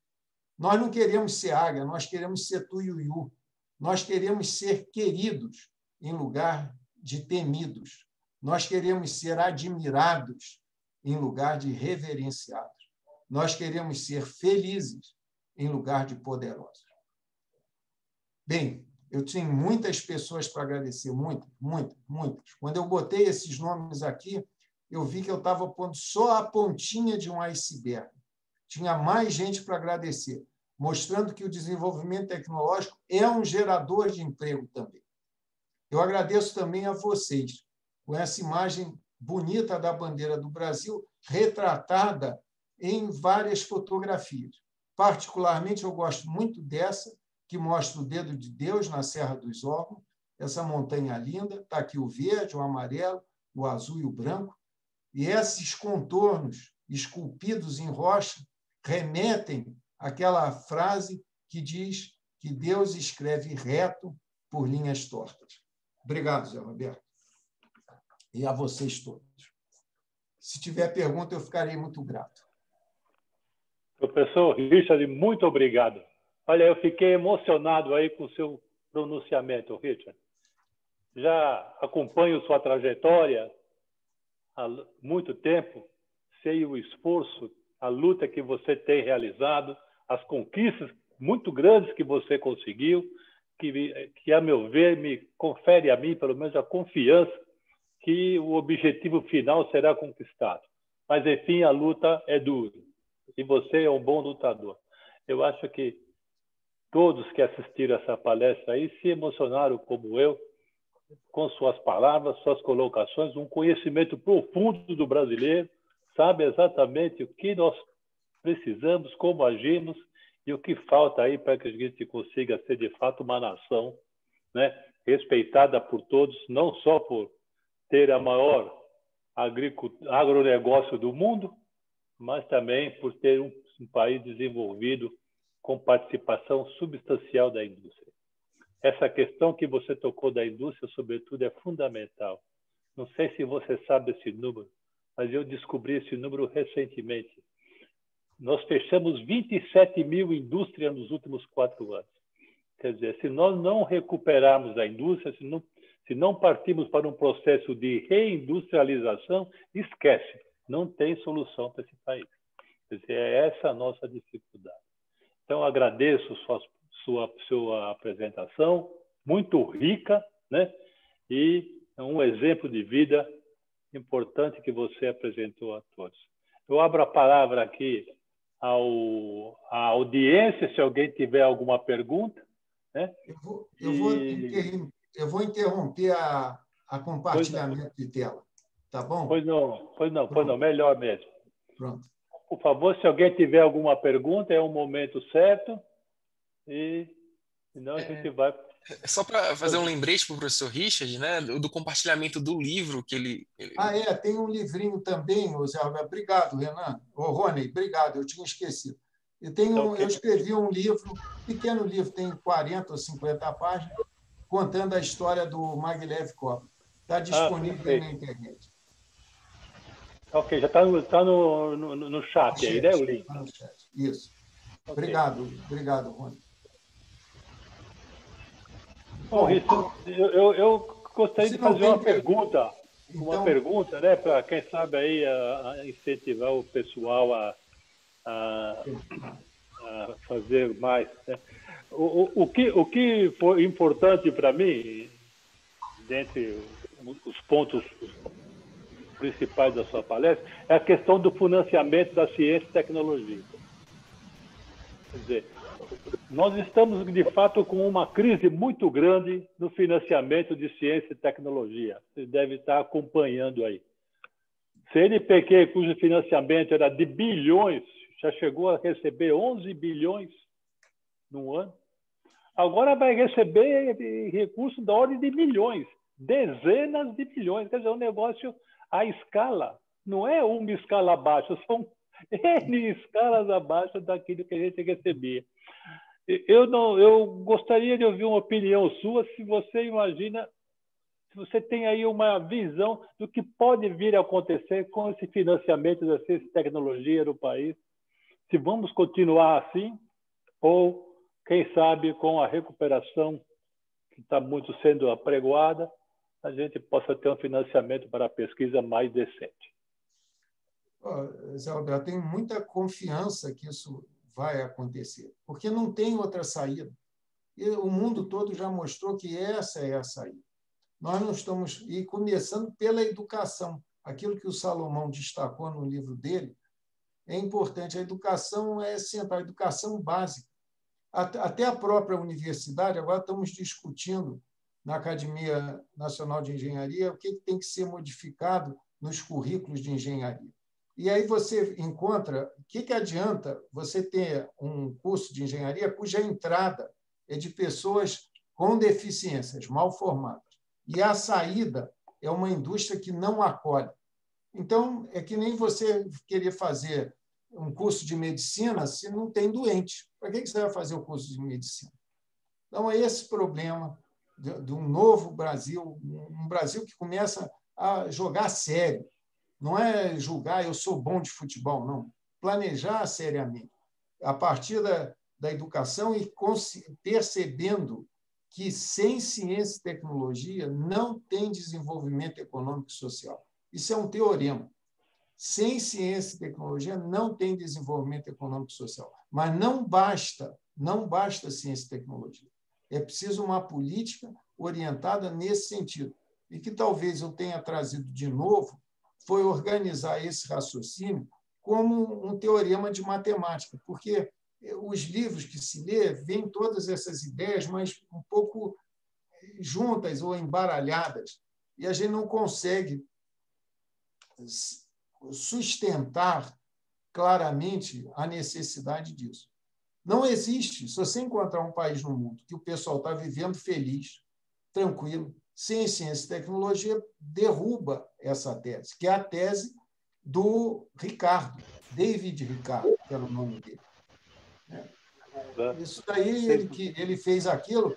Nós não queremos ser águia, nós queremos ser tuiuiu. Nós queremos ser queridos em lugar de temidos. Nós queremos ser admirados em lugar de reverenciados. Nós queremos ser felizes em lugar de poderosos. Bem, eu tenho muitas pessoas para agradecer, muitas. Quando eu botei esses nomes aqui, eu vi que eu estava pondo só a pontinha de um iceberg. Tinha mais gente para agradecer, mostrando que o desenvolvimento tecnológico é um gerador de emprego também. Eu agradeço também a vocês, com essa imagem bonita da bandeira do Brasil, retratada em várias fotografias. Particularmente, eu gosto muito dessa, que mostra o dedo de Deus na Serra dos Órgãos, essa montanha linda, está aqui o verde, o amarelo, o azul e o branco, e esses contornos esculpidos em rocha remetem àquela frase que diz que Deus escreve reto por linhas tortas. Obrigado, Zé Roberto. E a vocês todos. Se tiver pergunta, eu ficarei muito grato. Professor Richard, muito obrigado. Olha, eu fiquei emocionado aí com o seu pronunciamento, Richard. Já acompanho sua trajetória há muito tempo, sei o esforço, a luta que você tem realizado, as conquistas muito grandes que você conseguiu, que a meu ver, me confere a mim, pelo menos, a confiança que o objetivo final será conquistado. Mas, enfim, a luta é dura. E você é um bom lutador. Eu acho que todos que assistiram essa palestra aí se emocionaram como eu, com suas palavras, suas colocações, um conhecimento profundo do brasileiro, sabe exatamente o que nós precisamos, como agimos e o que falta aí para que a gente consiga ser, de fato, uma nação, né, respeitada por todos, não só por ter a maior agronegócio do mundo, mas também por ter um país desenvolvido com participação substancial da indústria. Essa questão que você tocou da indústria, sobretudo, é fundamental. Não sei se você sabe esse número, mas eu descobri esse número recentemente. Nós fechamos 27 mil indústrias nos últimos 4 anos. Quer dizer, se nós não recuperarmos a indústria, se não partirmos para um processo de reindustrialização, esquece, não tem solução para esse país. Quer dizer, é essa a nossa dificuldade. Então, agradeço sua apresentação, muito rica, né? E um exemplo de vida importante que você apresentou a todos. Eu abro a palavra aqui à audiência, se alguém tiver alguma pergunta, né? Eu vou interromper a compartilhamento de tela, tá bom? Pois não, melhor mesmo. Pronto. Por favor, se alguém tiver alguma pergunta, é o momento certo, e senão a gente vai... Só para fazer um lembrete para o professor Richard, né, do compartilhamento do livro que ele... Tem um livrinho também, Zé Roberto. Obrigado, Renan. Rony, obrigado, eu tinha esquecido. Eu escrevi um livro, pequeno livro, tem 40 ou 50 páginas, contando a história do Maglev Kopp. Está disponível aí na internet. Ok, já está no chat aí, né, o link? Está no chat. Isso. Okay. Obrigado, Rony. Bom, eu gostaria de fazer uma pergunta. Então, uma pergunta, né, para quem sabe aí a incentivar o pessoal a fazer mais, né? O que foi importante para mim, dentre os pontos principais da sua palestra, é a questão do financiamento da ciência e tecnologia. Quer dizer, nós estamos, de fato, com uma crise muito grande no financiamento de ciência e tecnologia. Você deve estar acompanhando aí. CNPq, cujo financiamento era de bilhões, já chegou a receber 11 bilhões no ano. Agora vai receber recursos da ordem de milhões, dezenas de milhões. Quer dizer, um negócio à escala. Não é uma escala abaixo, são N escalas abaixo daquilo que a gente recebia. Eu gostaria de ouvir uma opinião sua, se você imagina, se você tem aí uma visão do que pode vir a acontecer com esse financiamento da ciência e tecnologia no país, se vamos continuar assim, ou, quem sabe, com a recuperação que está muito sendo apregoada, a gente possa ter um financiamento para a pesquisa mais decente. Zé Roberto, tenho muita confiança que isso vai acontecer, porque não tem outra saída. E o mundo todo já mostrou que essa é a saída. Nós não estamos... E começando pela educação. Aquilo que o Salomão destacou no livro dele é importante. A educação é central, a educação básica. Até a própria universidade, agora estamos discutindo na Academia Nacional de Engenharia o que tem que ser modificado nos currículos de engenharia. E aí você encontra o que adianta você ter um curso de engenharia cuja entrada é de pessoas com deficiências, mal formadas, e a saída é uma indústria que não acolhe. Então, é que nem você querer fazer um curso de medicina se não tem doente. Para que você vai fazer o curso de medicina? Então, é esse problema de um novo Brasil, um Brasil que começa a jogar sério. Não é julgar, eu sou bom de futebol, não. Planejar seriamente, a partir da educação e percebendo que sem ciência e tecnologia não tem desenvolvimento econômico e social. Isso é um teorema. Sem ciência e tecnologia não tem desenvolvimento econômico e social. Mas não basta ciência e tecnologia. É preciso uma política orientada nesse sentido. E que talvez eu tenha trazido de novo foi organizar esse raciocínio como um teorema de matemática, porque os livros que se lê vêm todas essas ideias, mas um pouco juntas ou embaralhadas, e a gente não consegue sustentar claramente a necessidade disso. Não existe, se você encontrar um país no mundo que o pessoal está vivendo feliz, tranquilo, sem ciência e tecnologia, derruba essa tese, que é a tese do Ricardo, David Ricardo, que era o nome dele. Isso daí, ele fez aquilo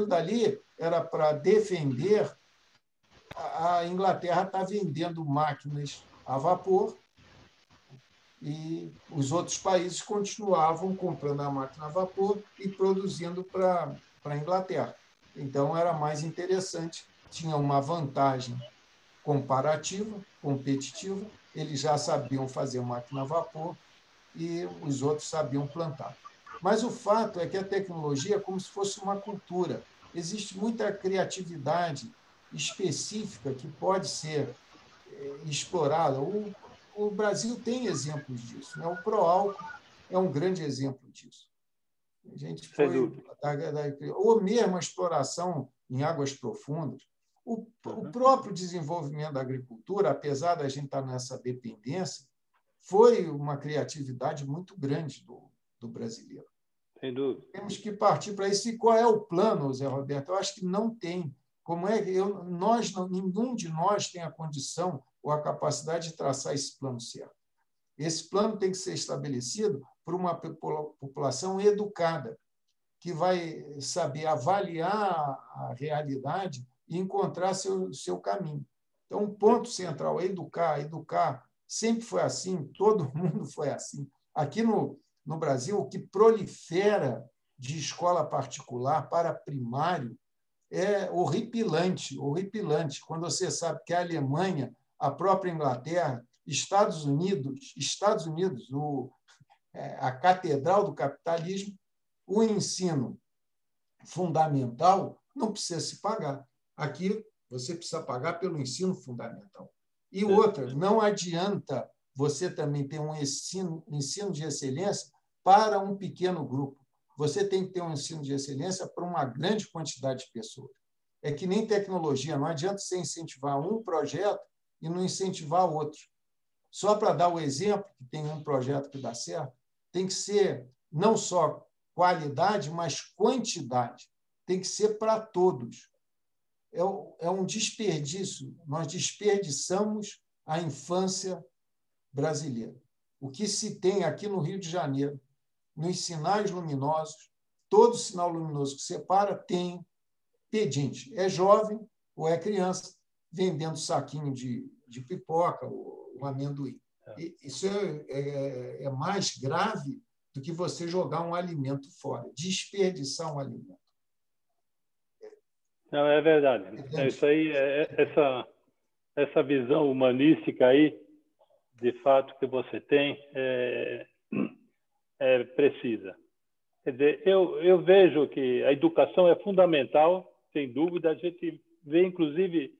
dali era para defender. A Inglaterra está vendendo máquinas a vapor e os outros países continuavam comprando a máquina a vapor e produzindo para a Inglaterra. Então, era mais interessante, tinha uma vantagem comparativa, competitiva, eles já sabiam fazer máquina a vapor e os outros sabiam plantar. Mas o fato é que a tecnologia é como se fosse uma cultura. Existe muita criatividade específica que pode ser explorada. O Brasil tem exemplos disso, né? O Proálcool é um grande exemplo disso. A gente foi ou mesmo a exploração em águas profundas. O próprio desenvolvimento da agricultura, apesar da gente estar nessa dependência, foi uma criatividade muito grande do brasileiro. Sem dúvida. Temos que partir para isso. E qual é o plano, Zé Roberto? Eu acho que não tem. Como é que nenhum de nós tem a condição ou a capacidade de traçar esse plano certo. Esse plano tem que ser estabelecido por uma população educada, que vai saber avaliar a realidade e encontrar seu caminho. Então, um ponto central é educar sempre foi assim, todo mundo foi assim. Aqui no Brasil, o que prolifera de escola particular para primário é horripilante, horripilante. Quando você sabe que a Alemanha, a própria Inglaterra, Estados Unidos, a catedral do capitalismo, o ensino fundamental não precisa se pagar. Aqui você precisa pagar pelo ensino fundamental. E outra, não adianta você também ter um ensino de excelência para um pequeno grupo. Você tem que ter um ensino de excelência para uma grande quantidade de pessoas. É que nem tecnologia, não adianta você incentivar um projeto e não incentivar outro. Só para dar o exemplo, que tem um projeto que dá certo, tem que ser não só qualidade, mas quantidade. Tem que ser para todos. É um desperdício. Nós desperdiçamos a infância brasileira. O que se tem aqui no Rio de Janeiro, nos sinais luminosos, todo sinal luminoso que separa tem pedinte. É jovem ou é criança vendendo saquinho de pipoca ou amendoim. Isso é mais grave do que você jogar um alimento fora, desperdiçar um alimento. Não, é verdade. É isso aí, essa visão humanística aí, de fato, que você tem, é precisa. Quer dizer, eu vejo que a educação é fundamental, sem dúvida. A gente vê, inclusive,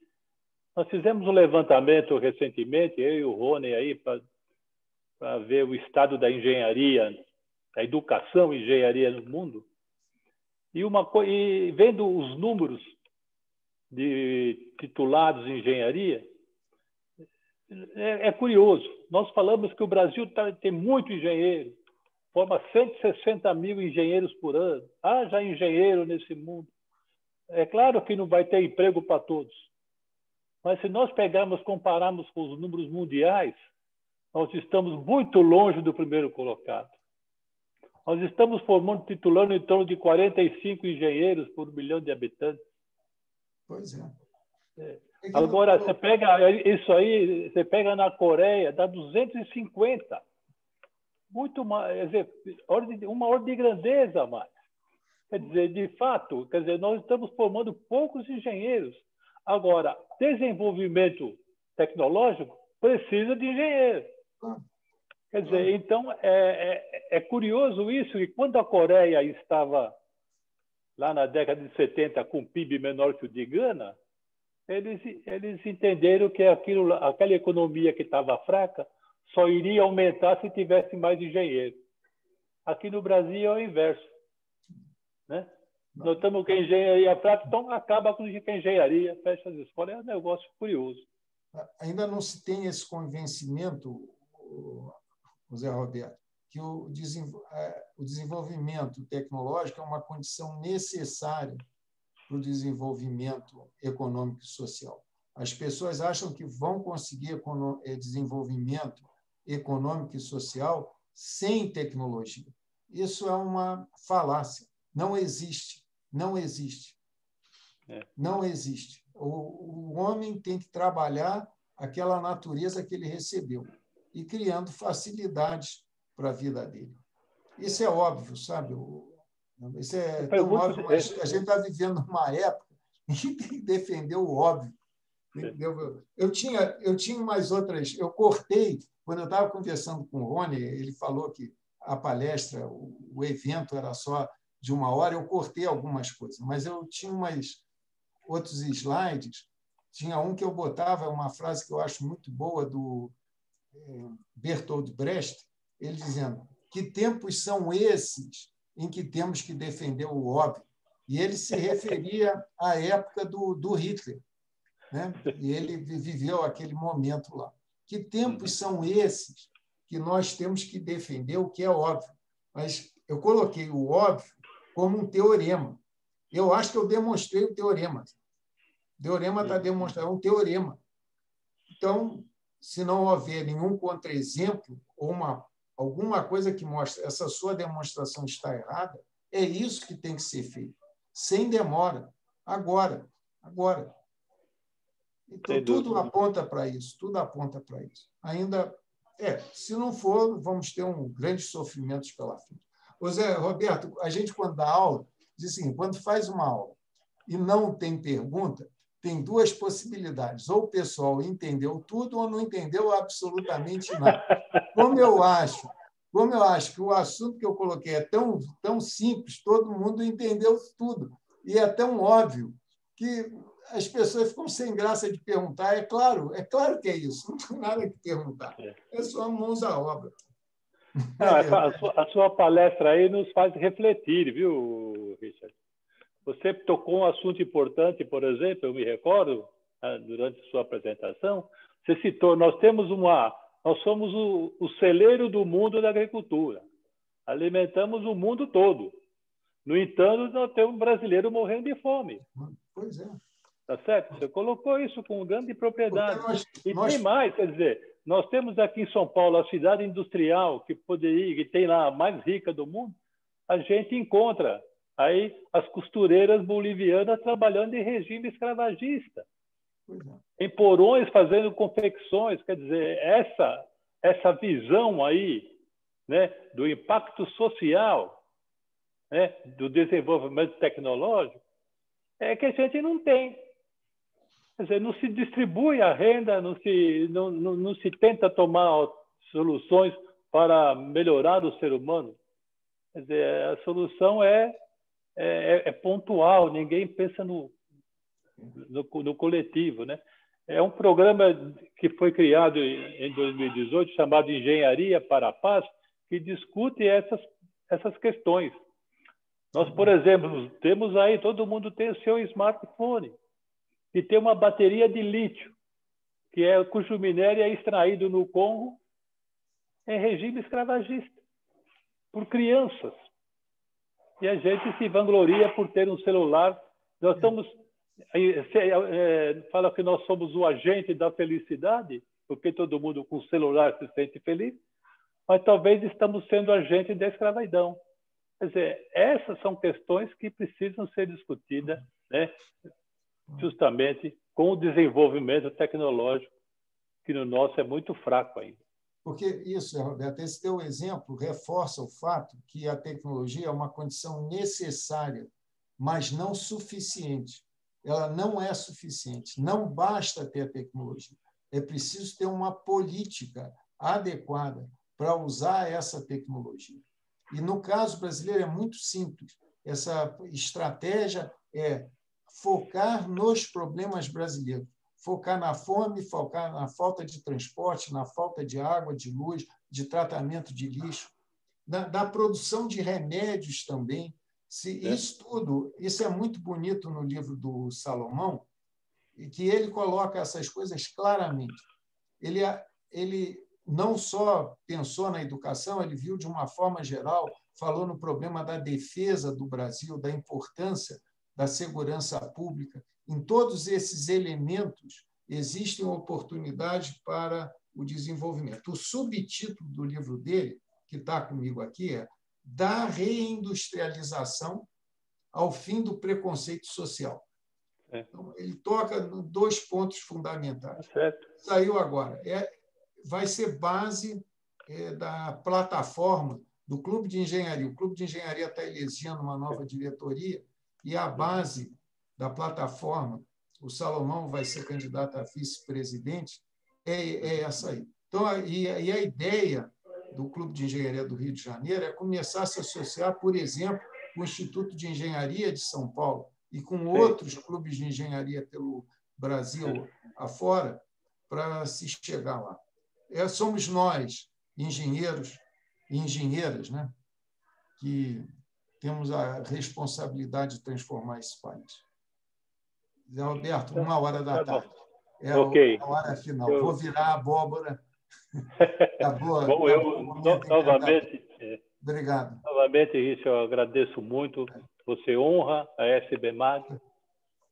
nós fizemos um levantamento recentemente, eu e o Rony, aí, para ver o estado da engenharia, da educação e engenharia no mundo, e vendo os números de titulados em engenharia, é curioso. Nós falamos que o Brasil tem muito engenheiro, forma 160 mil engenheiros por ano. Já engenheiro nesse mundo. É claro que não vai ter emprego para todos, mas se nós compararmos com os números mundiais, nós estamos muito longe do primeiro colocado. Nós estamos titulando em torno de 45 engenheiros por 1 milhão de habitantes. Pois é. Agora, você pega isso aí, você pega na Coreia, dá 250. Muito mais, quer dizer, uma ordem de grandeza a mais. Quer dizer, de fato, nós estamos formando poucos engenheiros. Agora, desenvolvimento tecnológico precisa de engenheiro. Quer dizer, então, é curioso isso, e quando a Coreia estava lá na década de 70 com PIB menor que o de Gana, eles entenderam que aquela economia que estava fraca só iria aumentar se tivesse mais engenheiro. Aqui no Brasil é o inverso. Né? Nós estamos com a engenharia fraca, então acaba com a engenharia, fecha as escolas. É um negócio curioso. Ainda não se tem esse convencimento, José Roberto, que o desenvolvimento tecnológico é uma condição necessária para o desenvolvimento econômico e social. As pessoas acham que vão conseguir desenvolvimento econômico e social sem tecnologia. Isso é uma falácia. Não existe. Não existe. Não existe. O homem tem que trabalhar aquela natureza que ele recebeu e criando facilidades para a vida dele. Isso é óbvio, sabe? Isso é tão óbvio, mas a gente está vivendo uma época em que tem que defender o óbvio. Entendeu? Eu tinha mais outras. Eu cortei, quando eu estava conversando com o Rony, ele falou que a palestra, o evento era só de 1 hora, eu cortei algumas coisas, mas eu tinha outros slides. Tinha um que eu botava, uma frase que eu acho muito boa, do Bertolt Brecht, ele dizendo: que tempos são esses em que temos que defender o óbvio? E ele se referia à época do Hitler, né? E ele viveu aquele momento lá. Que tempos são esses que nós temos que defender o que é óbvio? Mas eu coloquei o óbvio como um teorema. Eu acho que eu demonstrei o teorema. O teorema está demonstrando um teorema. Então, se não houver nenhum contra-exemplo ou alguma coisa que mostre essa sua demonstração está errada, é isso que tem que ser feito, sem demora, agora. Então, tudo aponta para isso, tudo aponta para isso. Ainda, se não for, vamos ter grandes sofrimentos pela frente. Ô Zé Roberto, a gente, quando dá aula, diz assim, quando faz uma aula e não tem pergunta, tem duas possibilidades. Ou o pessoal entendeu tudo ou não entendeu absolutamente nada. Como eu acho que o assunto que eu coloquei é tão simples, todo mundo entendeu tudo. E é tão óbvio que as pessoas ficam sem graça de perguntar. É claro que é isso. Não tem nada que perguntar. É só mãos à obra. A sua palestra aí nos faz refletir, viu, Richard? Você tocou um assunto importante, por exemplo, eu me recordo, durante a sua apresentação, você citou, nós somos o celeiro do mundo da agricultura. Alimentamos o mundo todo. No entanto, nós temos um brasileiro morrendo de fome. Pois é. Tá certo? Você colocou isso com grande propriedade. Tem mais, quer dizer, nós temos aqui em São Paulo a cidade industrial que tem lá a mais rica do mundo. A gente encontra aí as costureiras bolivianas trabalhando em regime escravagista, em porões fazendo confecções. Quer dizer, essa visão aí, né, do impacto social, né, do desenvolvimento tecnológico, é que a gente não tem. Quer dizer, não se distribui a renda, não se tenta tomar soluções para melhorar o ser humano. Quer dizer, a solução é pontual, ninguém pensa no coletivo, né? É um programa que foi criado em 2018, chamado Engenharia para a Paz, que discute essas questões. Nós, por exemplo, temos aí, todo mundo tem o seu smartphone, que tem uma bateria de lítio, cujo minério é extraído no Congo em regime escravagista, por crianças. E a gente se vangloria por ter um celular. Nós estamos... fala que nós somos o agente da felicidade, porque todo mundo com celular se sente feliz, mas talvez estamos sendo agente da escravidão. Quer dizer, essas são questões que precisam ser discutidas, né, justamente com o desenvolvimento tecnológico, que no nosso é muito fraco ainda. Porque isso, Roberto, esse teu exemplo reforça o fato que a tecnologia é uma condição necessária, mas não suficiente. Ela não é suficiente. Não basta ter a tecnologia. É preciso ter uma política adequada para usar essa tecnologia. E, no caso brasileiro, é muito simples. Essa estratégia é focar nos problemas brasileiros. Focar na fome, focar na falta de transporte, na falta de água, de luz, de tratamento de lixo, da produção de remédios também. Isso tudo, isso é muito bonito no livro do Salomão, e que ele coloca essas coisas claramente. Ele não só pensou na educação, ele viu de uma forma geral, falou no problema da defesa do Brasil, da importância da segurança pública. Em todos esses elementos existem oportunidades para o desenvolvimento. O subtítulo do livro dele, que está comigo aqui, é Da Reindustrialização ao Fim do Preconceito Social. Então, ele toca em 2 pontos fundamentais. Saiu agora. Vai ser base da plataforma do Clube de Engenharia. O Clube de Engenharia está elegendo uma nova diretoria e a base da plataforma, o Salomão vai ser candidato a vice-presidente, é essa aí. Então, e a ideia do Clube de Engenharia do Rio de Janeiro é começar a se associar, por exemplo, com o Instituto de Engenharia de São Paulo e com outros clubes de engenharia pelo Brasil afora, para se chegar lá. Somos nós, engenheiros e engenheiras, né, que temos a responsabilidade de transformar esse país. Zé Roberto, 1h é a hora final. Vou virar a abóbora. Acabou. Bom, novamente... Obrigado. Novamente, Richard, eu agradeço muito. Você honra a SBMag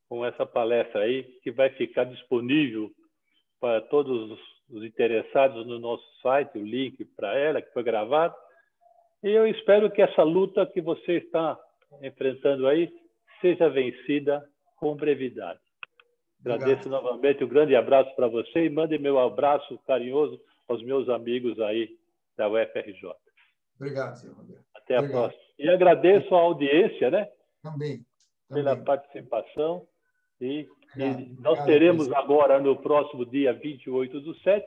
com essa palestra aí, que vai ficar disponível para todos os interessados no nosso site, o link para ela, que foi gravado. E eu espero que essa luta que você está enfrentando aí seja vencida com brevidade. Agradeço novamente, um grande abraço para você e mande meu abraço carinhoso aos meus amigos aí da UFRJ. Obrigado, Zé Roberto. Até a próxima. E agradeço a audiência, né? Também. Pela participação. E nós Obrigado, teremos agora, no próximo dia 28/7,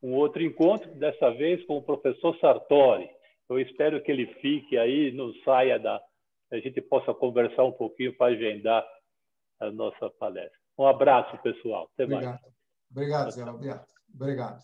um outro encontro, dessa vez com o professor Sartori. Eu espero que ele fique aí, não saia a gente possa conversar um pouquinho para agendar a nossa palestra. Um abraço, pessoal. Até mais. Obrigado, Zé Roberto. Obrigado.